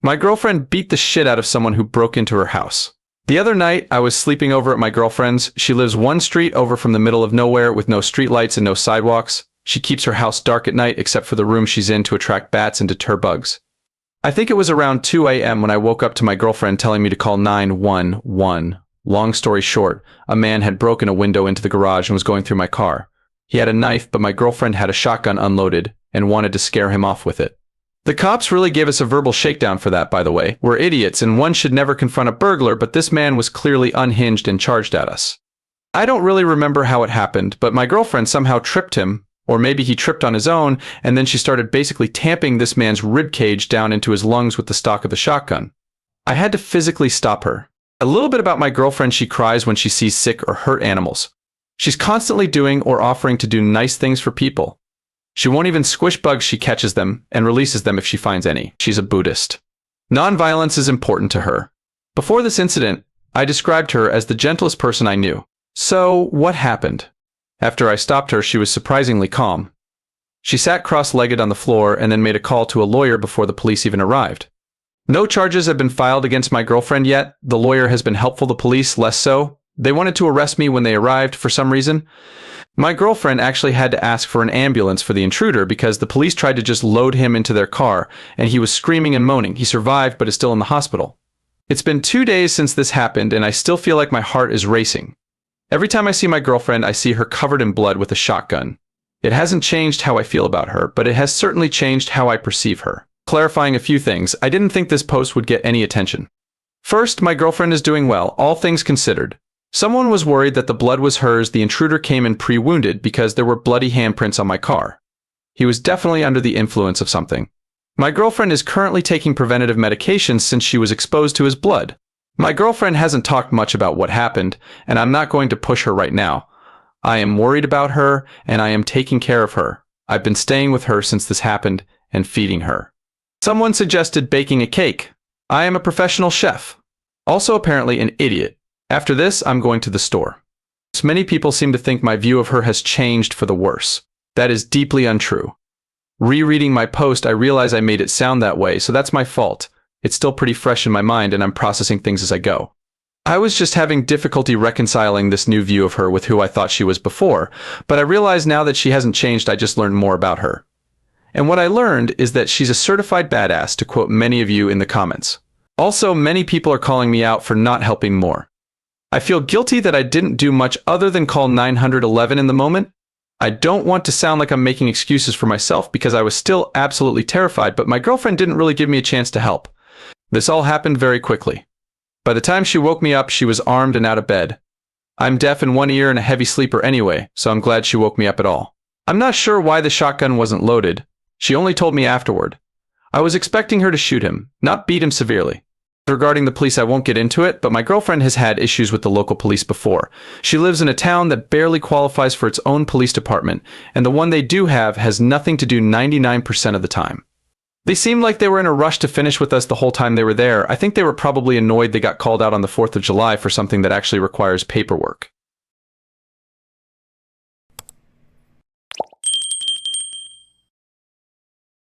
My girlfriend beat the shit out of someone who broke into her house. The other night, I was sleeping over at my girlfriend's. She lives one street over from the middle of nowhere with no streetlights and no sidewalks. She keeps her house dark at night except for the room she's in to attract bats and deter bugs. I think it was around 2 a.m. when I woke up to my girlfriend telling me to call 911. Long story short, a man had broken a window into the garage and was going through my car. He had a knife, but my girlfriend had a shotgun unloaded and wanted to scare him off with it. The cops really gave us a verbal shakedown for that, by the way. We're idiots and one should never confront a burglar, but this man was clearly unhinged and charged at us. I don't really remember how it happened, but my girlfriend somehow tripped him, or maybe he tripped on his own, and then she started basically tamping this man's rib cage down into his lungs with the stock of the shotgun. I had to physically stop her. A little bit about my girlfriend: she cries when she sees sick or hurt animals. She's constantly doing or offering to do nice things for people. She won't even squish bugs, she catches them and releases them if she finds any. She's a Buddhist. Nonviolence is important to her. Before this incident, I described her as the gentlest person I knew. So, what happened? After I stopped her, she was surprisingly calm. She sat cross-legged on the floor and then made a call to a lawyer before the police even arrived. No charges have been filed against my girlfriend yet. The lawyer has been helpful, the police less so. They wanted to arrest me when they arrived for some reason. My girlfriend actually had to ask for an ambulance for the intruder because the police tried to just load him into their car and he was screaming and moaning. He survived but is still in the hospital. It's been 2 days since this happened and I still feel like my heart is racing. Every time I see my girlfriend, I see her covered in blood with a shotgun. It hasn't changed how I feel about her, but it has certainly changed how I perceive her. Clarifying a few things, I didn't think this post would get any attention. First, my girlfriend is doing well, all things considered. Someone was worried that the blood was hers. The intruder came in pre-wounded because there were bloody handprints on my car. He was definitely under the influence of something. My girlfriend is currently taking preventative medications since she was exposed to his blood. My girlfriend hasn't talked much about what happened, and I'm not going to push her right now. I am worried about her, and I am taking care of her. I've been staying with her since this happened and feeding her. Someone suggested baking a cake. I am a professional chef. Also apparently an idiot. After this, I'm going to the store. Many people seem to think my view of her has changed for the worse. That is deeply untrue. Rereading my post, I realize I made it sound that way, so that's my fault. It's still pretty fresh in my mind and I'm processing things as I go. I was just having difficulty reconciling this new view of her with who I thought she was before, but I realize now that she hasn't changed. I just learned more about her. And what I learned is that she's a certified badass, to quote many of you in the comments. Also, many people are calling me out for not helping more. I feel guilty that I didn't do much other than call 911 in the moment. I don't want to sound like I'm making excuses for myself because I was still absolutely terrified, but my girlfriend didn't really give me a chance to help. This all happened very quickly. By the time she woke me up, she was armed and out of bed. I'm deaf in one ear and a heavy sleeper anyway, so I'm glad she woke me up at all. I'm not sure why the shotgun wasn't loaded. She only told me afterward. I was expecting her to shoot him, not beat him severely. Regarding the police, I won't get into it, but my girlfriend has had issues with the local police before. She lives in a town that barely qualifies for its own police department, and the one they do have has nothing to do 99% of the time. They seemed like they were in a rush to finish with us the whole time they were there. I think they were probably annoyed they got called out on the 4th of July for something that actually requires paperwork.